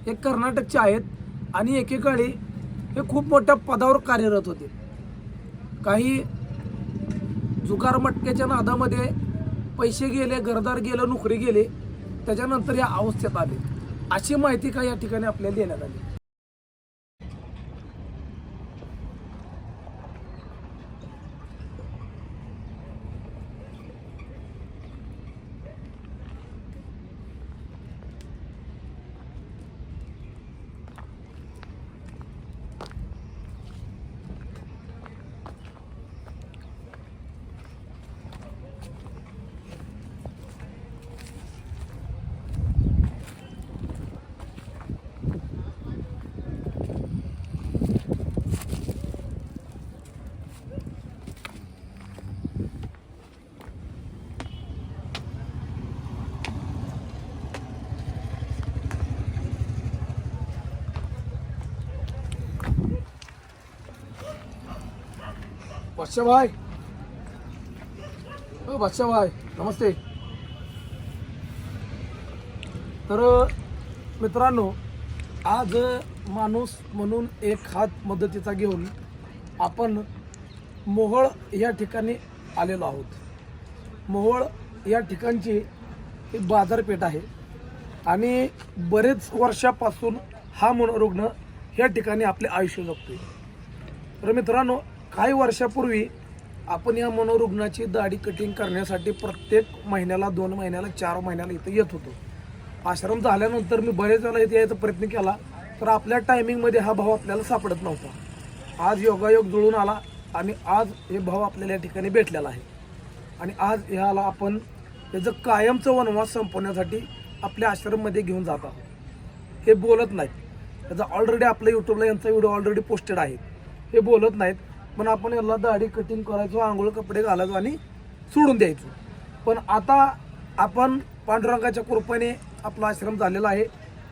हे कर्नाटकचे आहेत आणि एकेकाळी हे खूप मोठ्या पदावर कार्यरत होते। काही जुगार मटक्याच्या नादामध्ये पैसे गेले, घरदार गेलं, नोकरी गेले, त्याच्यानंतर या अवस्थेत आले, अशी माहिती का या ठिकाणी आपल्याला देण्यात आली। बादशाह भाई, ओ बादशाह भाई, नमस्ते। तर मित्रांनो, आज माणूस म्हणून एक हात मदतीचा घेऊन आपण मोहोळ या ठिकाणी आलेलो आहोत। मोहोळ या ठिकाणची एक बाजारपेठ आहे आणि बरेच वर्षापासून हा मनोरुग्ण या ठिकाणी आपले आयुष्य जगतोय। तर मित्रांनो, काही वर्षापूर्वी आपण या मनोरुग्णाची दाढी कटिंग करण्यासाठी प्रत्येक महिन्याला, 2 महिन्याला, 4 महिन्याला इथं येत होतो। आश्रम झाल्यानंतर मी बरेच वेळा इथे यायचा प्रयत्न केला, तर आपल्या टायमिंगमध्ये हा भाव आपल्याला सापडत नव्हता। आज योगायोग जुळून आला आणि आज हे भाव आपल्याला या ठिकाणी भेटलेला आहे आणि आज ह्याला आपण त्याचं कायमचं वनवास संपवण्यासाठी आपल्या आश्रममध्ये घेऊन जात आहोत। हे बोलत नाहीत, त्याचा ऑलरेडी आपल्या यूट्यूबला यांचा व्हिडिओ ऑलरेडी पोस्टेड आहे। हे बोलत नाहीत, पण आपण याला दाढी कटिंग करायचो, आंघोळ कपडे घालायचो आणि सोडून द्यायचो। पण आता आपण पांडुरंगाच्या कृपेने आपला आश्रम झालेला आहे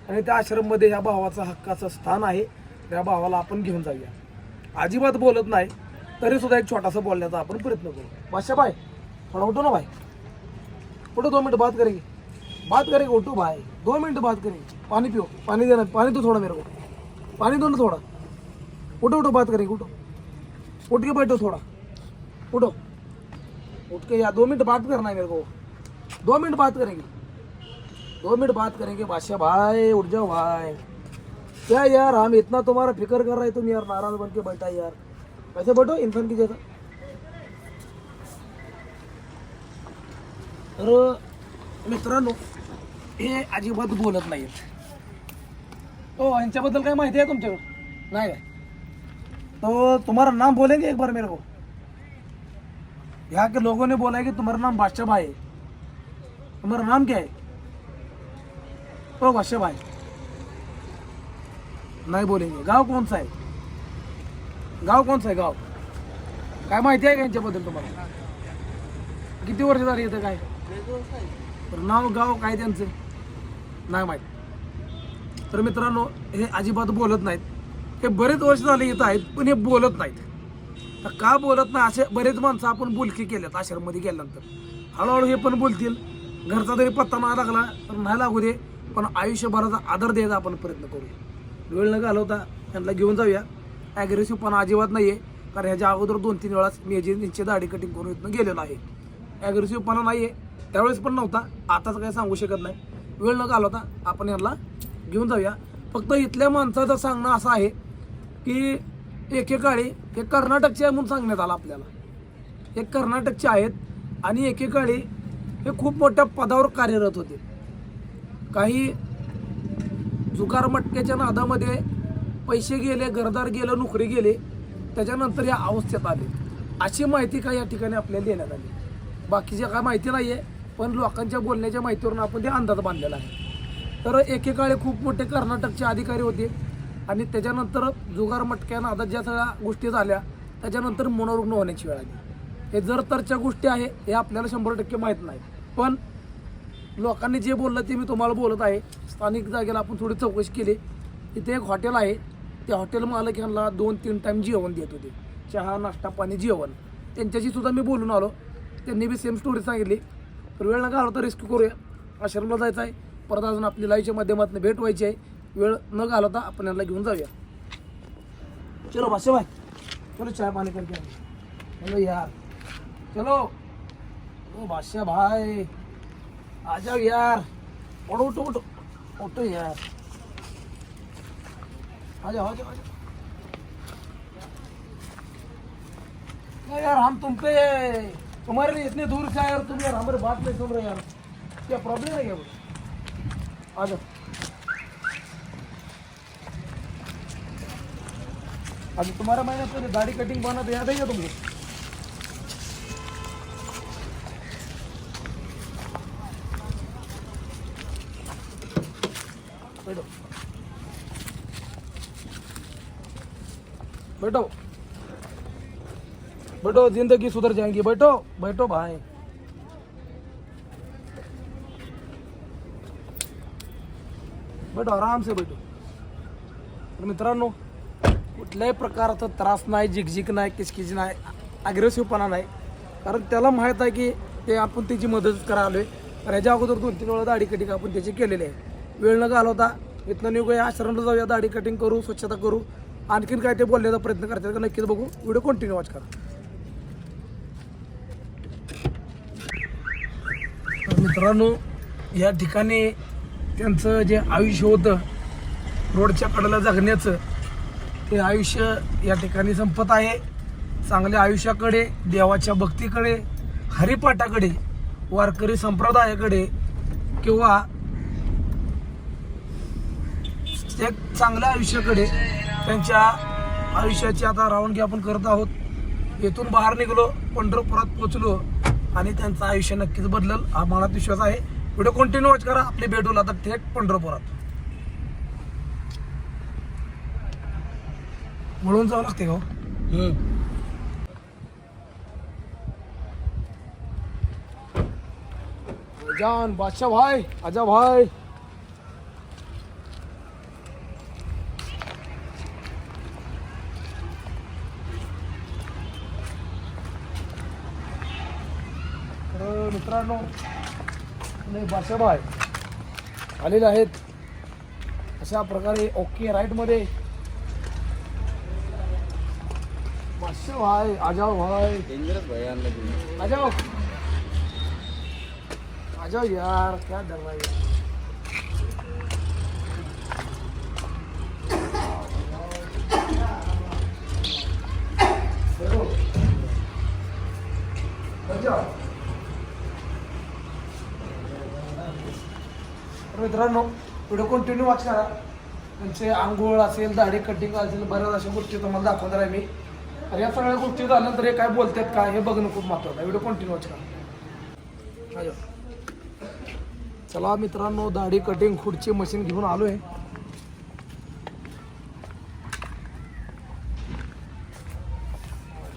आणि त्या आश्रममध्ये ह्या भावाचं हक्काचं स्थान आहे। त्या भावाला आपण घेऊन जाऊया। अजिबात बोलत नाही, तरी सुद्धा एक छोटासा बोलण्याचा आपण प्रयत्न करू। बादशाह भाई, थोड़ा उठो ना भाई, उठो, 2 मिनट बात करेंगे, उठो भाई, 2 मिनट बात करेंगे। पानी पियो, पानी देना, पानी दो थोड़ा मेरे को, पानी दो ना थोड़ा। उठो बात करेंगे, उठो, उठ के बैठो, थोड़ा उठो, उठ के यार 2 मिनट बात करना है मेरे को, 2 मिनट बात करेंगे, 2 मिनट बात करेंगे। बादशाह भाई उठ जाओ भाई, क्या यार हम इतना तुम्हारा फिक्र कर रहे, तुम यार नाराज बन के बैठा यार, कैसे बैठो इंसान की जैसा। तर मित्रांनो, हे अजिबात बोलत नाहीत। तो यांच्याबद्दल काय माहिती आहे तुमच्याकडे? नाही काय? तो तुम्हारा नाम बोलेंगे एक बार मेरे को? यहाँ के लोगों ने बोला है कि तुम्हारा नाम बादशाह भाई है, तुम्हारा नाम क्या है? ओ बादशाह भाई, नहीं बोलेंगे। गाव कौन सा है? गाव कौन सा है? गाव काय माहिती आहे का यांच्याबद्दल तुम्हाला? किती वर्ष झाली येतं काय? तर नाव गाव काय त्यांचं नाही माहीत। तर मित्रांनो, हे अजिबात बोलत नाहीत। हे बरेच वर्ष झाले येत आहेत, पण हे बोलत नाहीत। तर का बोलत नाही? असे बरेच माणसं आपण बोलकी केल्यात आश्रममध्ये गेल्यानंतर। हळूहळू हे पण बोलतील, घरचा जरी पत्ता नाही लागला तर नाही लागू दे, पण आयुष्यभराचा आदर द्यायचा आपण प्रयत्न करूया। वेळ न घालवता त्यांना घेऊन जाऊया। ॲग्रेसिव्हपणा अजिबात नाही आहे, कारण ह्याच्या अगोदर 2-3 वेळाच मी यांची दाढी कटिंग करून इथनं गेलेलो आहे। ॲग्रेसिव्हपणा नाही आहे, त्यावेळेस पण नव्हता, आताच काही सांगू शकत नाही। वेळ न घालवता आपण यांना घेऊन जाऊया। फक्त इथल्या माणसाचं सांगणं असं आहे की एकेकाळी हे कर्नाटकचे आहे म्हणून सांगण्यात आलं आपल्याला। हे कर्नाटकचे आहेत आणि एकेकाळी हे खूप मोठ्या पदावर कार्यरत होते। काही जुगार मटक्याच्या नादामध्ये पैसे गेले, घरदार गेलं, नोकरी गेले, त्याच्यानंतर या अवस्थेत आले, अशी माहिती का या ठिकाणी आपल्याला देण्यात आली। बाकीच्या काय माहिती नाही आहे, पण लोकांच्या बोलण्याच्या माहितीवरून आपण ते अंदाज बांधलेला आहे। तर एकेकाळी खूप मोठे कर्नाटकचे अधिकारी होते आणि त्याच्यानंतर जुगार मटक्या नादात ज्या सगळ्या गोष्टी झाल्या, त्याच्यानंतर मनोरुग्ण होण्याची वेळ आली। हे जर तरच्या गोष्टी आहे, हे आपल्याला 100% माहीत नाही, पण लोकांनी जे बोललं ते मी तुम्हाला बोलत आहे। स्थानिक जागेला आपण थोडी चौकशी केली। इथे एक हॉटेल आहे, त्या हॉटेल मालक यांना 2-3 टाईम जेवण देत होते, चहा, नाश्ता, पाणी, जेवण। त्यांच्याशी सुद्धा मी बोलून आलो, त्यांनी बी सेम स्टोरी सांगितली। तर वेळ नका आलो तर रिस्क करूया, आश्रमला जायचं आहे, परत अजून आपली लाईव्हच्या माध्यमातून भेट व्हायची आहे। वेळ न घालवता आपण यांना घेऊन जाऊया. चलो बादशाह भाई, चलो चाय पानी करके आएंगे. चलो यार, चलो. ओ बादशाह भाई आ जाओ यार. उठो उठो उठो उठो यार. आ जाओ आ जाओ आ जाओ. नहीं यार, हम तुम पे तुम्हारे लिए इतने दूर से आए और तुम यार हमारे बात नहीं सुन रहे यार. क्या प्रॉब्लम है क्या? आ जाओ. अभी तुम्हारा मैंने तो दाढ़ी कटिंग बना तो याद है क्या तुमको? बैठो बैठो बैठो, जिंदगी सुधर जाएंगी. बैठो बैठो भाई. बैठो आराम से बैठो. तर मित्रांनो, कुठल्याही प्रकारचा त्रास नाही, झिकझिक नाही, किचकिच नाही, अग्रेसिव्हपणा नाही. कारण त्याला माहीत आहे की ते आपण त्याची मदत करायला आलोय. तर ह्याच्या अगोदर 2-3 वेळा दाढी कटिंग आपण त्याची केलेली आहे. वेळ न घालवता इथनं निघूया, आश्रमला जाऊया, दाढी कटिंग करू, स्वच्छता करू. आणखीन काय ते बोलण्याचा प्रयत्न करतात का नक्कीच बघू. व्हिडिओ कंटिन्यू वॉच करा. तर मित्रांनो, या ठिकाणी त्यांचं जे आयुष्य होतं रोडच्या कडेला जगण्याचं, ते आयुष्य या ठिकाणी संपत आहे. चांगल्या आयुष्याकडे, देवाच्या भक्तीकडे, हरिपाठाकडे, वारकरी संप्रदायाकडे किंवा एक चांगल्या आयुष्याकडे त्यांच्या आयुष्याची आता रावणगी आपण करत आहोत. येथून बाहेर निघलो, पंढरपुरात पोचलो आणि त्यांचं आयुष्य नक्कीच बदलल हा मला विश्वास आहे. व्हिडिओ कंटिन्यू वॉच करा. आपली भेट होईल आता थेट पंढरपुरात. वळून जावं लागते का? जान बादशाह भाई, आजा भाई. तर मित्रांनो, बादशाह भाई आलेले आहेत. अशा प्रकारे ओके राईट मध्ये. बादशाह भाई आ जाओ भाई. आ जाओ आ जाओ यार, क्या डर रहा है यार. मित्रांनो, व्हिडिओ कंटिन्यू वॉच करा. त्यांचे आंघोळ असेल, दाढी कटिंग असेल, बऱ्याच अशा गोष्टी तुम्हाला दाखवणार आहे मी. तर या सगळ्या गोष्टी झाल्यानंतर हे काय बोलतात काय हे बघणं खूप महत्त्वाचं आहे. व्हिडिओ कंटिन्यू वॉच करा. चला मित्रांनो, दाढी कटिंग खुर्ची मशीन घेऊन आलोय.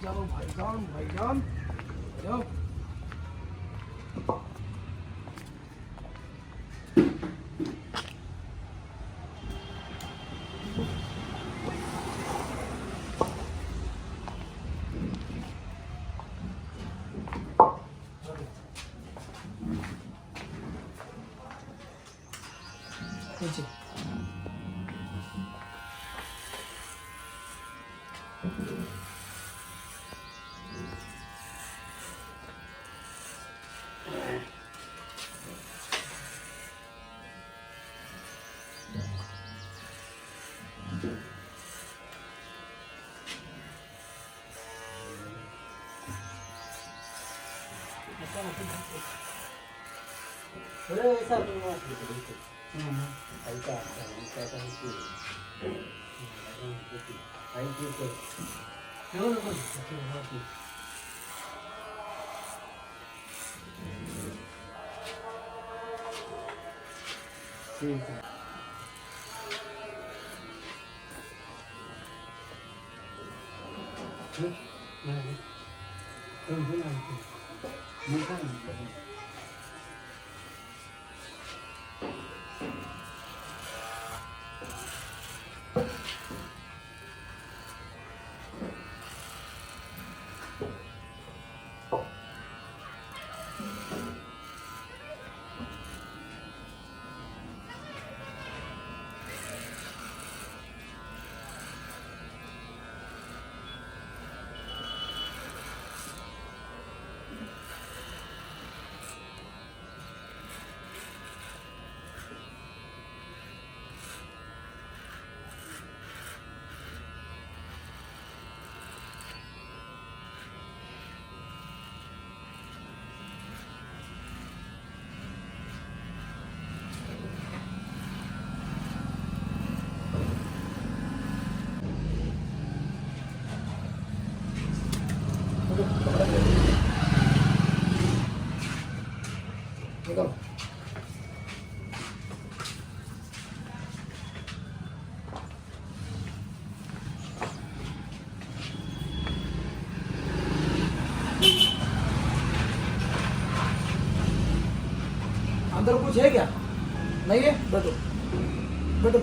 भाईजान भाईजान जाओ. नीचे आमची है क्या नहीं है बैठो बैठो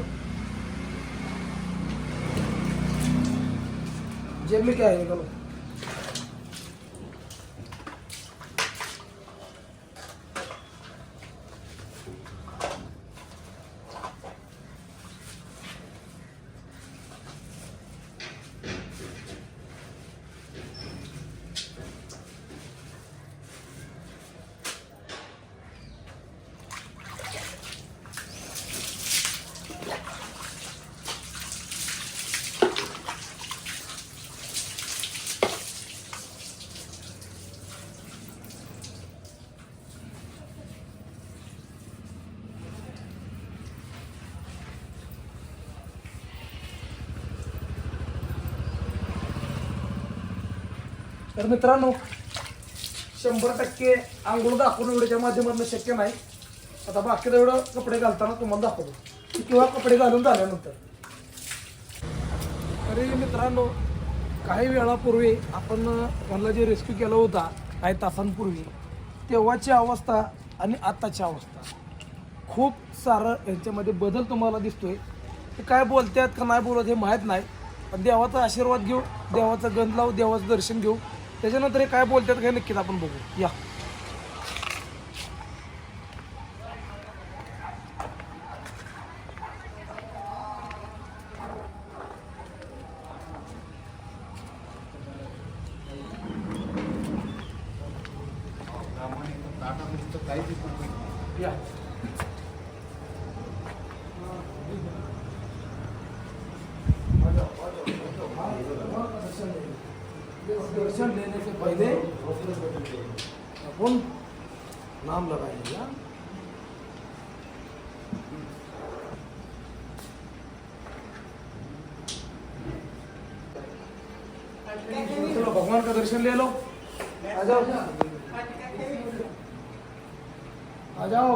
जेब में क्या है निकालो तर मित्रांनो 100% आंघोळ दाखवणं व्हिडिओच्या माध्यमातून शक्य नाही. आता बाकीचं एवढं कपडे घालताना तुम्हाला दाखवतो किंवा कपडे घालून झाल्यानंतर. तरी मित्रांनो काही वेळापूर्वी आपण त्यांना जे रेस्क्यू केला होता काही तासांपूर्वी तेव्हाची अवस्था आणि आत्ताची अवस्था खूप सारं यांच्यामध्ये बदल तुम्हाला दिसतोय. ते काय बोलतात का नाही बोलत हे माहीत नाही, पण देवाचा आशीर्वाद घेऊ, देवाचा गंध लावू, देवाचं दर्शन घेऊ, त्याच्यानंतर हे काय बोलतात काय नक्कीच आपण बघू या. या दर्शन लेने से पहले अपन नाम लगाएंगे. चलो भगवान का दर्शन ले लो. आ जाओ आ जाओ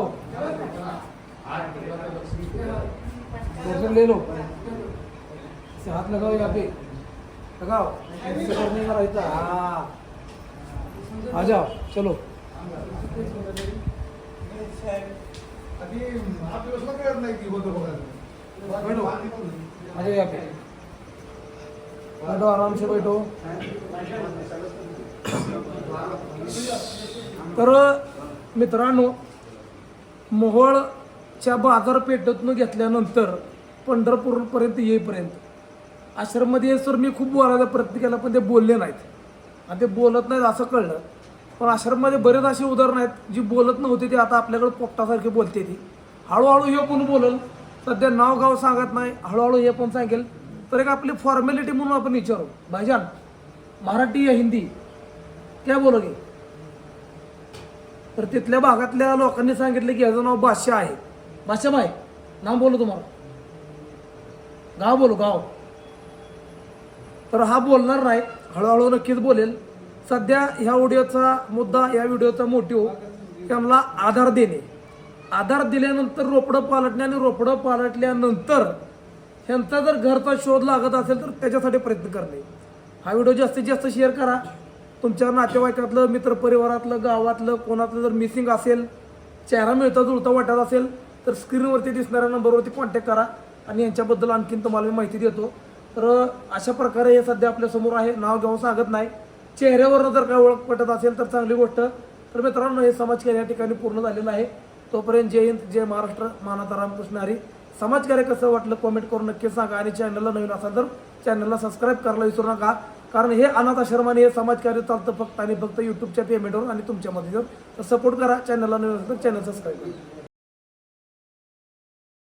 दर्शन ले लो. से हाथ लगाओ यहाँ पे लगाओ. ऐसे करने का रहता. हाँ आ जाओ चलो. बैठो आ जाओ यहाँ पे बैठो आराम से बैठो. तर मित्रांनो मोहोळच्या बाजारपेठेतून घेतल्यानंतर पंढरपूरपर्यंत येईपर्यंत आश्रममध्ये सर मी खूप बोलायचा प्रयत्न केला पण ते बोलले नाहीत आणि ते बोलत नाहीत असं कळलं. पण आश्रममध्ये बरेच असे उदाहरणं आहेत जी बोलत नव्हते ते आता आपल्याकडे पोपटासारखे बोलते. ती हळूहळू हे पण बोलल. सध्या नाव गाव सांगत नाही, हळूहळू हे पण सांगेल. तर एक आपली फॉर्मॅलिटी म्हणून आपण विचारू भाईजान मराठी या हिंदी काय बोलोगे. तर तिथल्या भागातल्या लोकांनी सांगितलं की याचं नाव बादशाह आहे. बादशाह भाई नाव बोलो तुम्हाला, गाव बोलो गाव. तर हा बोलणार नाही, हळूहळू नक्कीच बोलेल. सध्या ह्या व्हिडिओचा मुद्दा, या व्हिडिओचा मोटिव्ह त्यांना आधार देणे. आधार दिल्यानंतर रोपडं पालटणे आणि रोपडं पालटल्यानंतर ह्यांचा जर घरचा शोध लागत असेल तर त्याच्यासाठी प्रयत्न करणे. हा व्हिडिओ जास्तीत जास्त शेअर करा. तुमच्या नातेवाईकातलं, मित्रपरिवारातलं, गावातलं कोणाचं जर मिसिंग असेल, चेहरा मिळता जुळता वाटत असेल तर स्क्रीनवरती दिसणाऱ्या नंबरवरती कॉन्टॅक्ट करा आणि यांच्याबद्दल आणखीन तुम्हाला मी माहिती देतो. तर अशा प्रकारे हे सध्या आपल्यासमोर आहे. नाव घेऊन सांगत नाही, चेहऱ्यावरनं जर काय ओळख पटत असेल तर चांगली गोष्ट. तर मित्रांनो हे समाजकार्य या ठिकाणी पूर्ण झालेलं आहे. तोपर्यंत जय हिंद, जय महाराष्ट्र, मानवता रामकृष्ण हरी. समाजकार्य कसं वाटलं कॉमेंट करून नक्की सांगा आणि चॅनलला नवीन असाल तर चॅनलला सबस्क्राईब करायला विसरू नका. कारण हे अनाथ आश्रमाने हे समाजकार्य चालतं फक्त आणि फक्त यूट्यूबच्या पेमेंटवर आणि तुमच्यामध्ये. तर सपोर्ट करा. चॅनलला नवीन असेल तर चॅनल सबस्क्राईब करा.